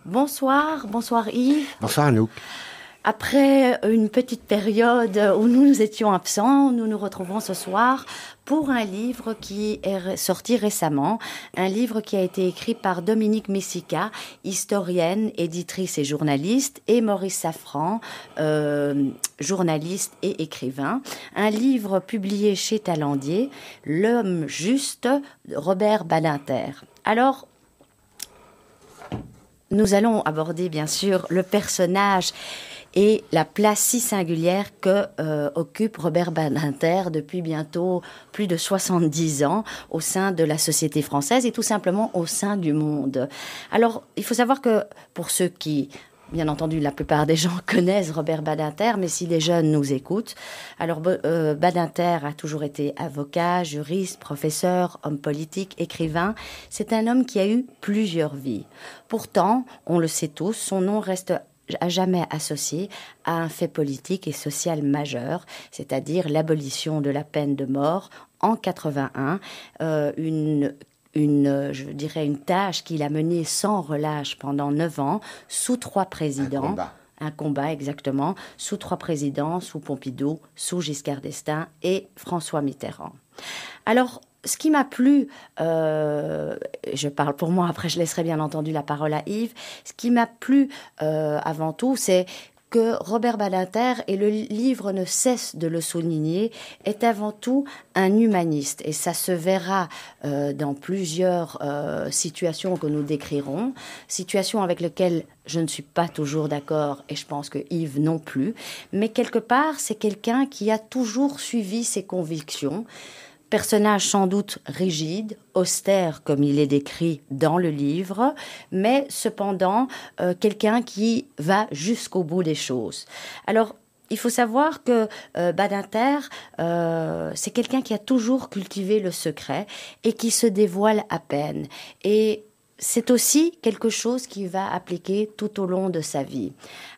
Bonsoir, bonsoir Yves. Bonsoir Anouk. Après une petite période où nous étions absents, nous nous retrouvons ce soir pour un livre qui est sorti récemment, un livre qui a été écrit par Dominique Messica, historienne, éditrice et journaliste, et Maurice Safran, journaliste et écrivain. Un livre publié chez Talandier, L'homme juste, Robert Badinter. Alors, nous allons aborder bien sûr le personnage et la place si singulière que occupe Robert Badinter depuis bientôt plus de 70 ans au sein de la société française et tout simplement au sein du monde. Alors, il faut savoir que pour ceux qui... Bien entendu, la plupart des gens connaissent Robert Badinter, mais si les jeunes nous écoutent, alors Badinter a toujours été avocat, juriste, professeur, homme politique, écrivain. C'est un homme qui a eu plusieurs vies. Pourtant, on le sait tous, son nom reste à jamais associé à un fait politique et social majeur, c'est-à-dire l'abolition de la peine de mort en 81, je dirais une tâche qu'il a menée sans relâche pendant 9 ans, sous 3 présidents. Un combat, exactement, sous 3 présidents, sous Pompidou, sous Giscard d'Estaing et François Mitterrand. Alors, ce qui m'a plu, je parle pour moi, après je laisserai bien entendu la parole à Yves, ce qui m'a plu avant tout, c'est que Robert Badinter, et le livre ne cesse de le souligner, est avant tout un humaniste. Et ça se verra dans plusieurs situations que nous décrirons, situations avec lesquelles je ne suis pas toujours d'accord, et je pense que Yves non plus. Mais quelque part, c'est quelqu'un qui a toujours suivi ses convictions. Personnage sans doute rigide, austère comme il est décrit dans le livre, mais cependant quelqu'un qui va jusqu'au bout des choses. Alors, il faut savoir que Badinter, c'est quelqu'un qui a toujours cultivé le secret et qui se dévoile à peine. Et c'est aussi quelque chose qu'il va appliquer tout au long de sa vie.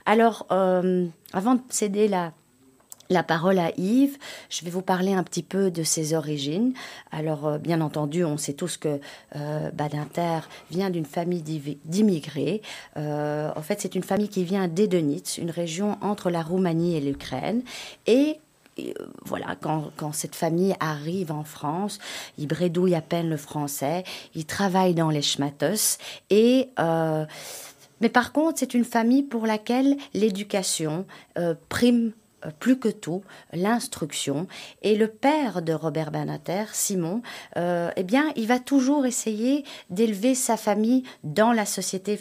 Alors, avant de céder la parole à Yves, je vais vous parler un petit peu de ses origines. Alors, bien entendu, on sait tous que Badinter vient d'une famille d'immigrés. En fait, c'est une famille qui vient d'Edenitz, une région entre la Roumanie et l'Ukraine. Et voilà, quand cette famille arrive en France, il bredouille à peine le français, il travaille dans les schmatos et... mais par contre, c'est une famille pour laquelle l'éducation prime plus que tout, l'instruction. Et le père de Robert Badinter, Simon, eh bien, il va toujours essayer d'élever sa famille dans la société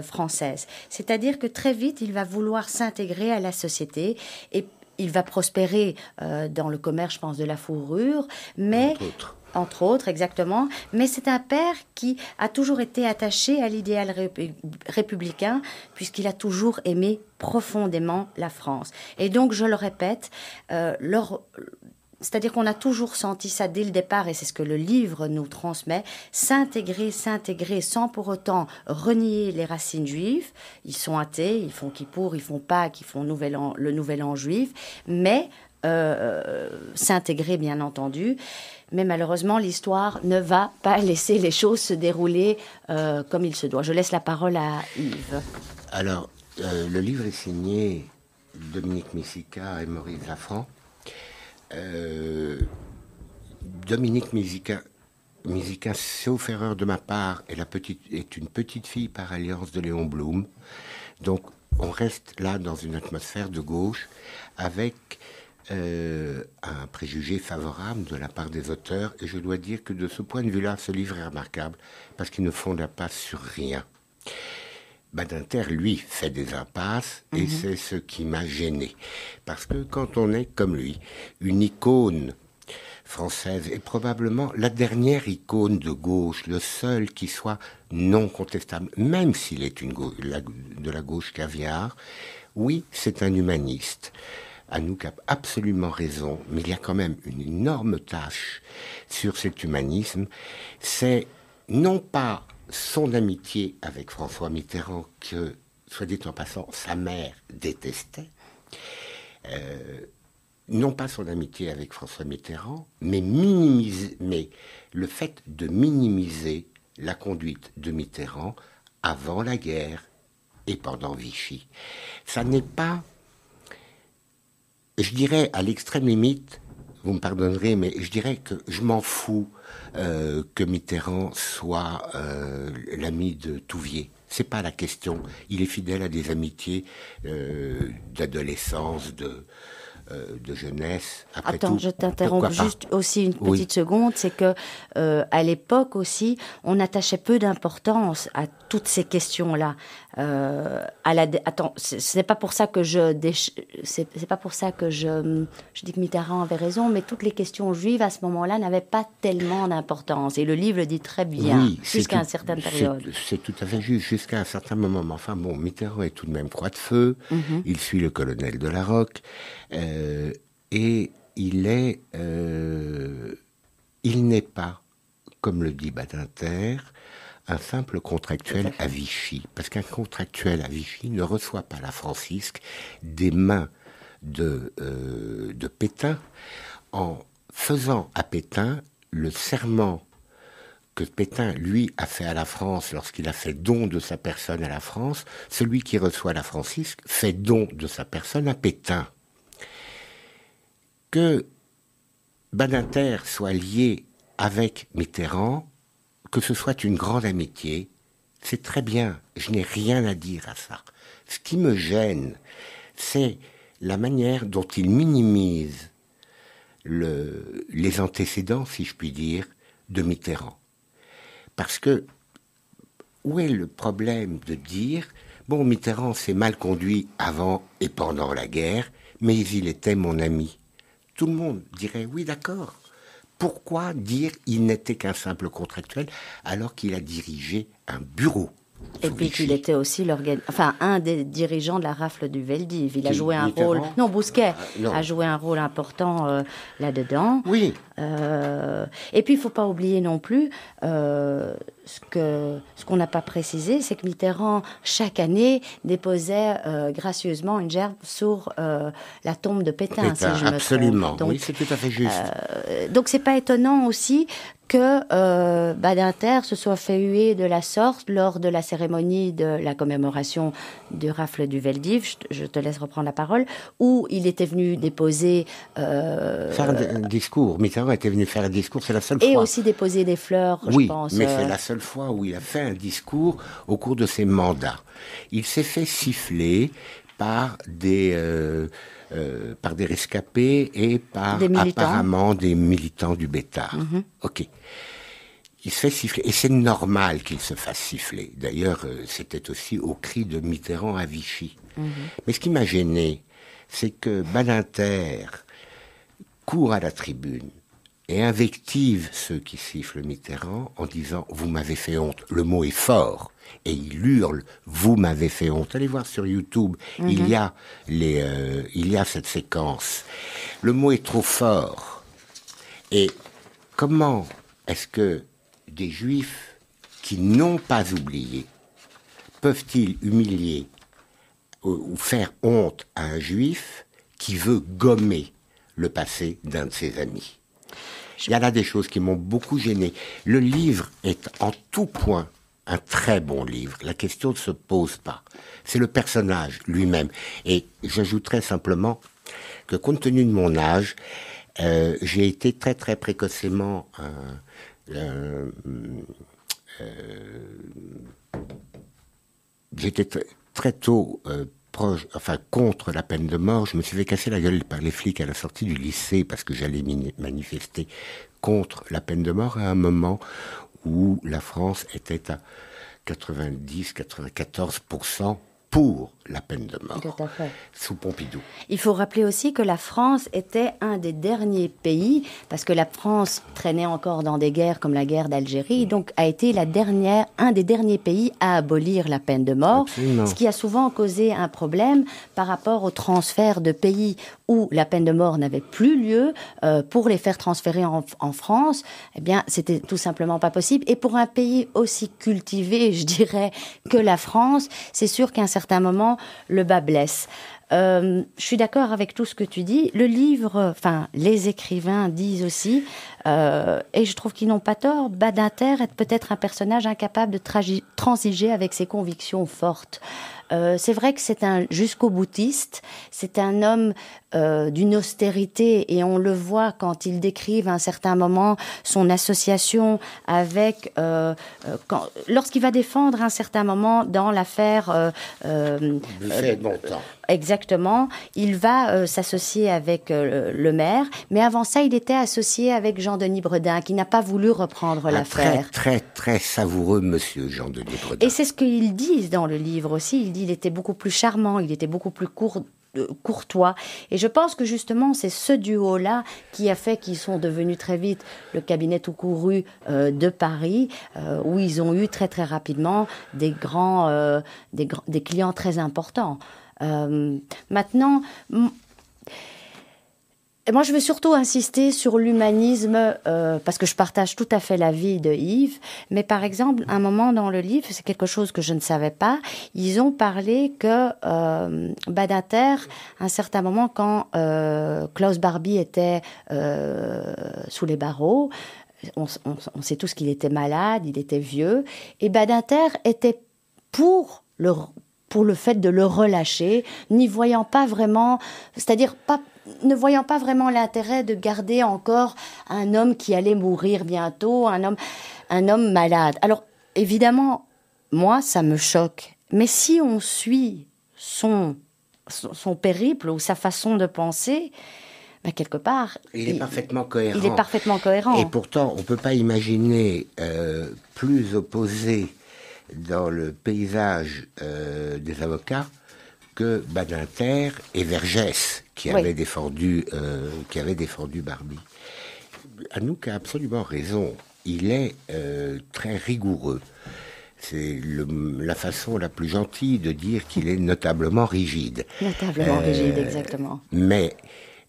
française. C'est-à-dire que très vite, il va vouloir s'intégrer à la société et il va prospérer dans le commerce, je pense, de la fourrure, mais... Entre autres, exactement. Mais c'est un père qui a toujours été attaché à l'idéal républicain, puisqu'il a toujours aimé profondément la France. Et donc, je le répète, c'est-à-dire qu'on a toujours senti ça dès le départ, et c'est ce que le livre nous transmet, s'intégrer sans pour autant renier les racines juives. Ils sont athées, ils font Kippour, ils font Pâques, ils font le Nouvel An juif, mais s'intégrer, bien entendu. Mais malheureusement, l'histoire ne va pas laisser les choses se dérouler comme il se doit. Je laisse la parole à Yves. Alors, le livre est signé Dominique Messica et Maurice Safran. Dominique Messica, sauf erreur de ma part, est une petite fille par alliance de Léon Blum. Donc, on reste là dans une atmosphère de gauche avec... un préjugé favorable de la part des auteurs, et je dois dire que de ce point de vue-là, ce livre est remarquable parce qu'il ne fonde pas sur rien. Badinter, lui, fait des impasses, et c'est ce qui m'a gêné. Parce que quand on est, comme lui, une icône française, et probablement la dernière icône de gauche, le seul qui soit non contestable, même s'il est de la gauche caviar, oui, c'est un humaniste. Anouk a absolument raison, mais il y a quand même une énorme tâche sur cet humanisme. C'est non pas son amitié avec François Mitterrand, que, soit dit en passant, sa mère détestait, non pas son amitié avec François Mitterrand, mais le fait de minimiser la conduite de Mitterrand avant la guerre et pendant Vichy. Ça n'est pas, je dirais à l'extrême limite, vous me pardonnerez, mais je dirais que je m'en fous que Mitterrand soit l'ami de Touvier. C'est pas la question. Il est fidèle à des amitiés d'adolescence, de jeunesse. Après Attends, tout, je t'interromps juste aussi une petite seconde. C'est que à l'époque aussi, on attachait peu d'importance à toutes ces questions-là. Attends, ce n'est pas pour ça que c'est pas pour ça que je dis que Mitterrand avait raison, mais toutes les questions juives à ce moment-là n'avaient pas tellement d'importance. Et le livre le dit très bien, jusqu'à une certaine période. C'est tout à fait juste, jusqu'à un certain moment. Mais enfin bon, Mitterrand est tout de même croix de feu. Il suit le colonel de la Roque. Et il n'est pas, comme le dit Badinter, un simple contractuel à Vichy. Parce qu'un contractuel à Vichy ne reçoit pas la francisque des mains de Pétain en faisant à Pétain le serment que Pétain, lui, a fait à la France lorsqu'il a fait don de sa personne à la France. Celui qui reçoit la francisque fait don de sa personne à Pétain. Que Badinter soit lié avec Mitterrand, que ce soit une grande amitié, c'est très bien, je n'ai rien à dire à ça. Ce qui me gêne, c'est la manière dont il minimise les antécédents, si je puis dire, de Mitterrand. Parce que, où est le problème de dire, bon, Mitterrand s'est mal conduit avant et pendant la guerre, mais il était mon ami. Tout le monde dirait oui, d'accord. Pourquoi dire il n'était qu'un simple contractuel alors qu'il a dirigé un bureau? Et puis qu'il était aussi un des dirigeants de la rafle du Veldiv. Il a joué un rôle... Non, Bousquet a joué un rôle important là-dedans. Oui. Et puis, il ne faut pas oublier non plus ce qu'on n'a pas précisé, c'est que Mitterrand, chaque année, déposait gracieusement une gerbe sur la tombe de Pétain, si je me absolument. trompe. Oui, c'est tout à fait juste. Donc, c'est pas étonnant aussi que Badinter se soit fait huer de la sorte lors de la cérémonie de la commémoration du rafle du Veldiv. Je te laisse reprendre la parole, où il était venu déposer... faire un discours. Mitterrand était venu faire un discours, c'est la seule fois. Et aussi déposer des fleurs, je pense. Oui, mais c'est la seule fois où il a fait un discours au cours de ses mandats. Il s'est fait siffler par des rescapés et par apparemment des militants du Bétard. Ok. Il se fait siffler. Et c'est normal qu'il se fasse siffler. D'ailleurs, c'était aussi au cri de Mitterrand à Vichy. Mais ce qui m'a gêné, c'est que Badinter court à la tribune et invective ceux qui sifflent Mitterrand en disant « Vous m'avez fait honte ». Le mot est fort. Et il hurle « Vous m'avez fait honte ». Allez voir sur YouTube, il y a cette séquence. Le mot est trop fort. Et comment est-ce que des Juifs qui n'ont pas oublié peuvent-ils humilier ou faire honte à un Juif qui veut gommer le passé d'un de ses amis? Il y a là des choses qui m'ont beaucoup gêné. Le livre est en tout point un très bon livre. La question ne se pose pas. C'est le personnage lui-même. Et j'ajouterais simplement que compte tenu de mon âge, j'ai été très très précocement j'étais très tôt contre la peine de mort. Je me suis fait casser la gueule par les flics à la sortie du lycée parce que j'allais manifester contre la peine de mort à un moment où la France était à 90-94% pour la peine de mort. Tout à fait. Sous Pompidou. Il faut rappeler aussi que la France était un des derniers pays, parce que la France traînait encore dans des guerres comme la guerre d'Algérie, donc a été un des derniers pays à abolir la peine de mort, absolument. Ce qui a souvent causé un problème par rapport au transfert de pays où la peine de mort n'avait plus lieu, pour les faire transférer en France, eh bien, c'était tout simplement pas possible. Et pour un pays aussi cultivé, je dirais, que la France, c'est sûr qu'à un certain moment, le bas blesse. Je suis d'accord avec tout ce que tu dis. Le livre, les écrivains disent aussi Et je trouve qu'ils n'ont pas tort. Badinter est peut-être un personnage incapable de transiger avec ses convictions fortes. C'est vrai que c'est un jusqu'au-boutiste, c'est un homme d'une austérité, et on le voit quand il décrive à un certain moment son association avec... lorsqu'il va défendre à un certain moment dans l'affaire... Buffet de Bontemps. Exactement, il va s'associer avec le maire, mais avant ça, il était associé avec Jean-Denis Bredin, qui n'a pas voulu reprendre l'affaire. Très, très, très savoureux monsieur Jean-Denis Bredin. Et c'est ce qu'ils disent dans le livre aussi. Il dit qu'il était beaucoup plus charmant, il était beaucoup plus courtois. Et je pense que justement, c'est ce duo-là qui a fait qu'ils sont devenus très vite le cabinet tout couru de Paris, où ils ont eu très, très rapidement des clients très importants. Maintenant, moi je veux surtout insister sur l'humanisme, parce que je partage tout à fait l'avis de Yves, mais par exemple, un moment dans le livre, c'est quelque chose que je ne savais pas, ils ont parlé que Badinter, à un certain moment, quand Klaus Barbie était sous les barreaux, on sait tous qu'il était malade, il était vieux, et Badinter était pour le fait de le relâcher, n'y voyant pas vraiment, c'est-à-dire ne voyant pas vraiment l'intérêt de garder encore un homme qui allait mourir bientôt, un homme malade. Alors, évidemment, moi, ça me choque. Mais si on suit son périple ou sa façon de penser, ben quelque part... Il est parfaitement cohérent. Il est parfaitement cohérent. Et pourtant, on ne peut pas imaginer plus opposé dans le paysage des avocats que Badinter et Vergès, qui avaient défendu Barbie. Anouk a absolument raison. Il est très rigoureux. C'est la façon la plus gentille de dire qu'il est notablement rigide. Notablement rigide, exactement. Mais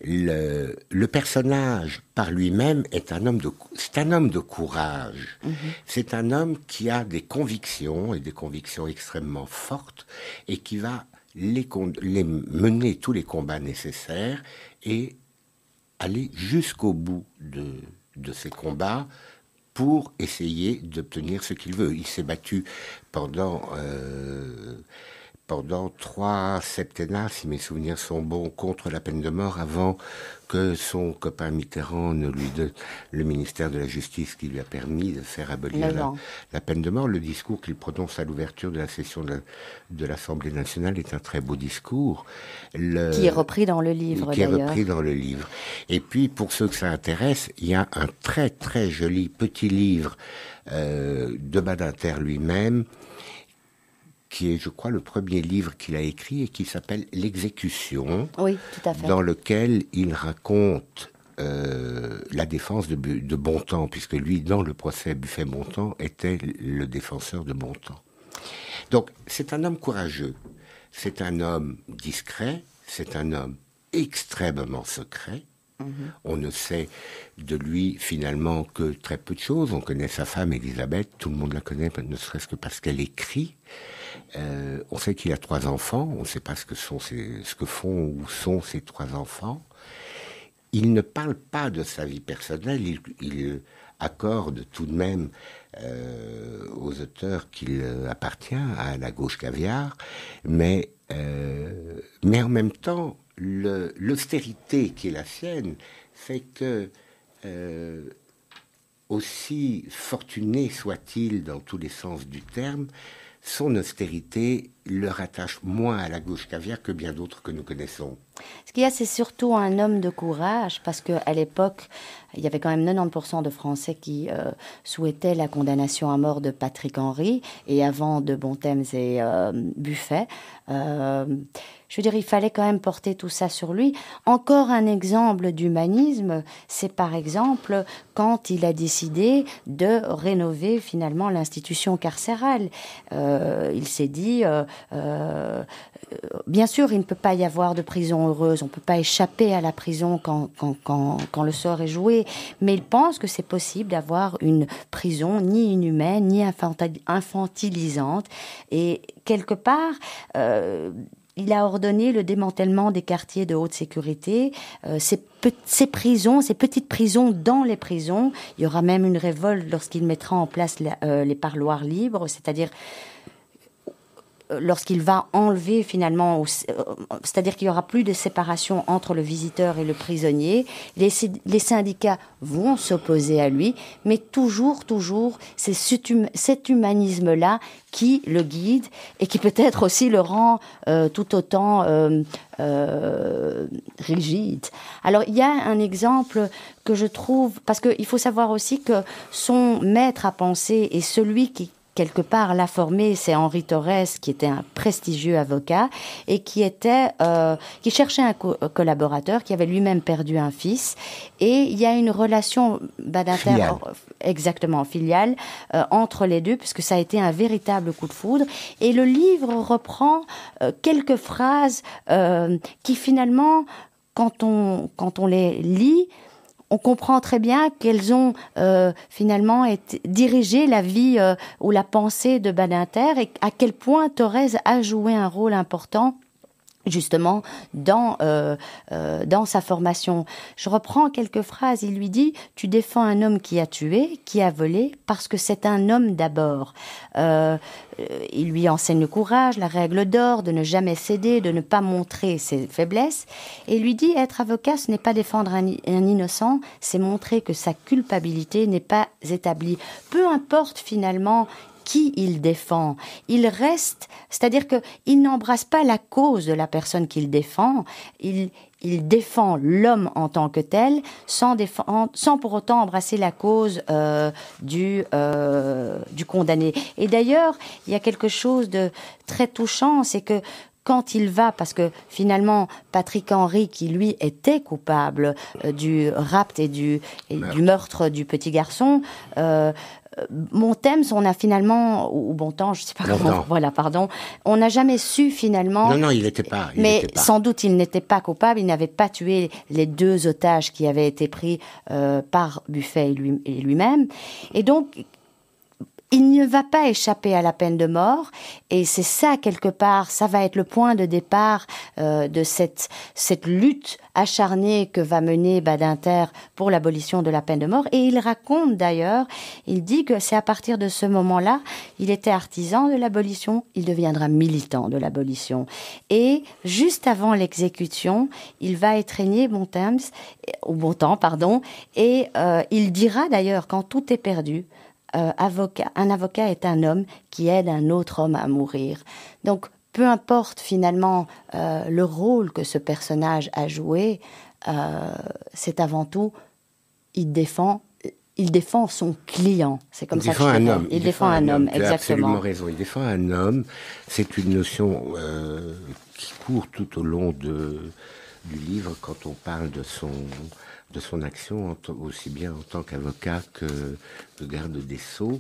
le personnage par lui-même c'est un homme de courage. Mm-hmm. C'est un homme qui a des convictions, et des convictions extrêmement fortes, et qui va les mener tous les combats nécessaires et aller jusqu'au bout de ces combats pour essayer d'obtenir ce qu'il veut. Il s'est battu pendant 3 septennats, si mes souvenirs sont bons, contre la peine de mort, avant que son copain Mitterrand ne lui donne le ministère de la Justice qui lui a permis de faire abolir la peine de mort. Le discours qu'il prononce à l'ouverture de la session de l'Assemblée nationale est un très beau discours. Qui est repris dans le livre, d'ailleurs. Qui est repris dans le livre. Et puis, pour ceux que ça intéresse, il y a un très, très joli petit livre de Badinter lui-même, qui est, je crois, le premier livre qu'il a écrit et qui s'appelle L'exécution. Oui, tout à fait. Dans lequel il raconte la défense de Bontemps, puisque lui, dans le procès Buffet-Bontemps, était le défenseur de Bontemps. Donc, c'est un homme courageux, c'est un homme discret, c'est un homme extrêmement secret. Mm-hmm. On ne sait de lui finalement que très peu de choses. On connaît sa femme Élisabeth, tout le monde la connaît, ne serait-ce que parce qu'elle écrit. On sait qu'il a 3 enfants, on ne sait pas ce que font ou sont ces 3 enfants. Il ne parle pas de sa vie personnelle, il accorde tout de même aux auteurs qu'il appartient à la gauche caviar, mais en même temps, l'austérité qui est la sienne fait que, aussi fortuné soit-il dans tous les sens du terme, son austérité le rattache moins à la gauche caviar que bien d'autres que nous connaissons. Ce qu'il y a, c'est surtout un homme de courage, parce qu'à l'époque, il y avait quand même 90% de Français qui souhaitaient la condamnation à mort de Patrick Henry, et avant de Bontemps et Buffet. Je veux dire, il fallait quand même porter tout ça sur lui. Encore un exemple d'humanisme, c'est par exemple quand il a décidé de rénover finalement l'institution carcérale. Il s'est dit, bien sûr, il ne peut pas y avoir de prison heureuse, on ne peut pas échapper à la prison quand le sort est joué, mais il pense que c'est possible d'avoir une prison ni inhumaine, ni infantilisante, et quelque part... il a ordonné le démantèlement des quartiers de haute sécurité, ces prisons, ces petites prisons dans les prisons. Il y aura même une révolte lorsqu'il mettra en place les parloirs libres, c'est-à-dire lorsqu'il va enlever finalement, c'est-à-dire qu'il n'y aura plus de séparation entre le visiteur et le prisonnier. Les syndicats vont s'opposer à lui, mais toujours, c'est cet humanisme-là qui le guide et qui peut-être aussi le rend tout autant rigide. Alors, il y a un exemple que je trouve, parce qu'il faut savoir aussi que son maître à penser est celui qui quelque part l'a formé, c'est Henri Torres, qui était un prestigieux avocat et qui cherchait un collaborateur, qui avait lui-même perdu un fils. Et il y a une relation filiale entre les deux, puisque ça a été un véritable coup de foudre. Et le livre reprend quelques phrases qui finalement, quand on les lit, on comprend très bien qu'elles ont finalement dirigé la vie ou la pensée de Badinter et à quel point Thorez a joué un rôle important justement dans sa formation. Je reprends quelques phrases. Il lui dit: tu défends un homme qui a tué, qui a volé, parce que c'est un homme d'abord. Il lui enseigne le courage, la règle d'or, de ne jamais céder, de ne pas montrer ses faiblesses. Et il lui dit: être avocat, ce n'est pas défendre un innocent, c'est montrer que sa culpabilité n'est pas établie. Peu importe finalement qui il défend. Il reste, c'est-à-dire qu'il n'embrasse pas la cause de la personne qu'il défend, il défend l'homme en tant que tel, sans pour autant embrasser la cause du condamné. Et d'ailleurs, il y a quelque chose de très touchant, c'est que quand il va, parce que finalement, Patrick Henry, qui lui était coupable du rapt et du meurtre du petit garçon, Bontemps, on a finalement, ou Bontemps, je ne sais pas comment, voilà, pardon, on n'a jamais su finalement. Non, il n'était pas. Mais sans doute, il n'était pas coupable, il n'avait pas tué les 2 otages qui avaient été pris par Buffet et lui-même. Et donc, il ne va pas échapper à la peine de mort, et c'est ça, quelque part, ça va être le point de départ de cette lutte acharnée que va mener Badinter pour l'abolition de la peine de mort. Et il raconte d'ailleurs, il dit que c'est à partir de ce moment-là, il était artisan de l'abolition, il deviendra militant de l'abolition. Et juste avant l'exécution, il va étreigner Bontemps, et il dira d'ailleurs, quand tout est perdu, un avocat est un homme qui aide un autre homme à mourir. Donc, peu importe finalement le rôle que ce personnage a joué, c'est avant tout, il défend son client. C'est comme ça que je dirais. Il défend un homme, exactement. Tu as absolument raison. Il défend un homme. C'est une notion qui court tout au long du livre quand on parle de son action, aussi bien en tant qu'avocat que de garde des Sceaux.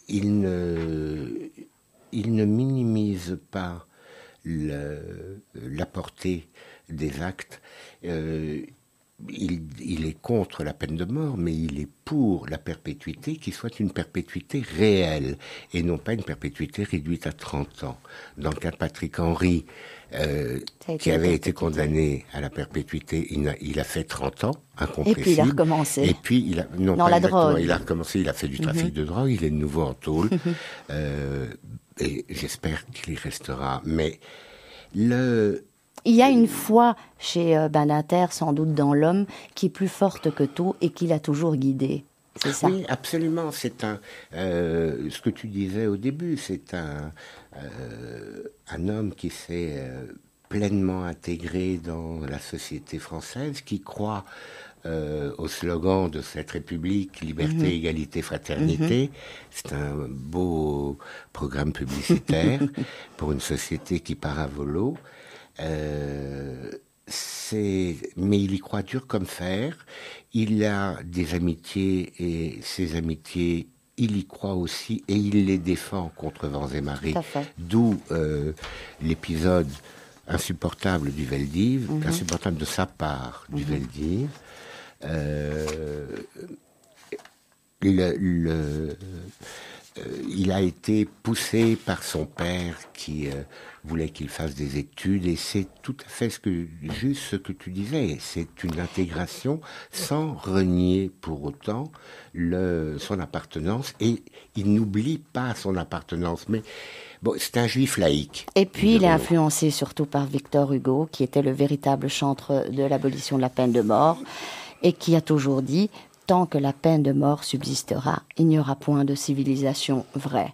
Il ne minimise pas la portée des actes. Il est contre la peine de mort, mais il est pour la perpétuité qui soit une perpétuité réelle et non pas une perpétuité réduite à 30 ans. Dans le cas de Patrick Henry, qui avait été condamné à la perpétuité, il a fait 30 ans, incompressible. Et puis il a recommencé. Et puis la drogue. Il a recommencé, il a fait du trafic de drogue, il est de nouveau en tôle. Et j'espère qu'il y restera. Mais il y a une foi chez Badinter, sans doute dans l'homme, qui est plus forte que tout et qui l'a toujours guidé. C'est ça. Oui, absolument. C'est ce que tu disais au début, c'est un homme qui s'est pleinement intégré dans la société française, qui croit au slogan de cette République, liberté, égalité, fraternité. C'est un beau programme publicitaire pour une société qui part à volo. Mais il y croit dur comme fer. Il a des amitiés, et ces amitiés, il y croit aussi, et il les défend contre vents et marées. D'où l'épisode insupportable du Veldiv, insupportable de sa part du Veldiv. il a été poussé par son père qui voulait qu'il fasse des études, et c'est tout à fait juste ce que tu disais. C'est une intégration sans renier pour autant son appartenance, et il n'oublie pas son appartenance. Mais bon, c'est un juif laïque. Et puis il est influencé surtout par Victor Hugo, qui était le véritable chantre de l'abolition de la peine de mort, et qui a toujours dit: tant que la peine de mort subsistera, il n'y aura point de civilisation vraie.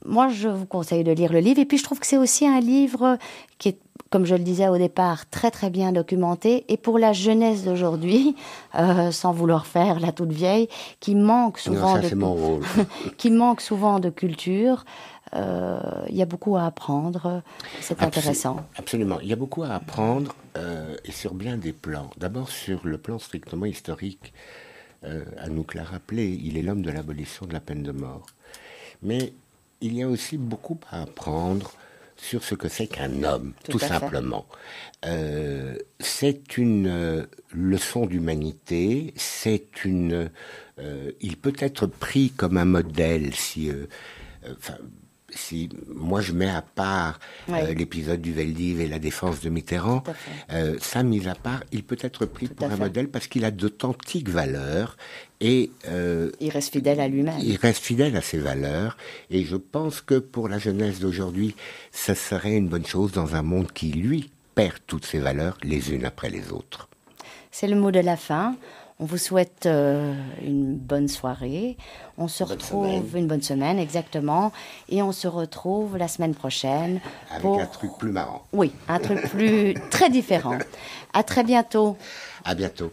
Moi, je vous conseille de lire le livre. Et puis, je trouve que c'est aussi un livre qui est, comme je le disais au départ, très très bien documenté. Et pour la jeunesse d'aujourd'hui, sans vouloir faire la toute vieille, qui manque souvent, non, ça, c'est mon rôle. qui manque souvent de culture, il y a beaucoup à apprendre. C'est intéressant. Absolument. Il y a beaucoup à apprendre, et sur bien des plans. D'abord, sur le plan strictement historique, Anouk l'a rappelé, il est l'homme de l'abolition de la peine de mort. Mais il y a aussi beaucoup à apprendre sur ce que c'est qu'un homme, tout simplement. C'est une leçon d'humanité, il peut être pris comme un modèle si moi je mets à part l'épisode du Veldiv et la défense de Mitterrand, ça mis à part, il peut être pris pour un modèle parce qu'il a d'authentiques valeurs, et il reste fidèle à lui-même. Il reste fidèle à ses valeurs, et je pense que pour la jeunesse d'aujourd'hui, ça serait une bonne chose dans un monde qui, lui, perd toutes ses valeurs les unes après les autres. C'est le mot de la fin. On vous souhaite une bonne soirée. On se retrouve une bonne semaine, exactement. Et on se retrouve la semaine prochaine. Avec un truc plus marrant. Oui, un truc très différent. À très bientôt. À bientôt.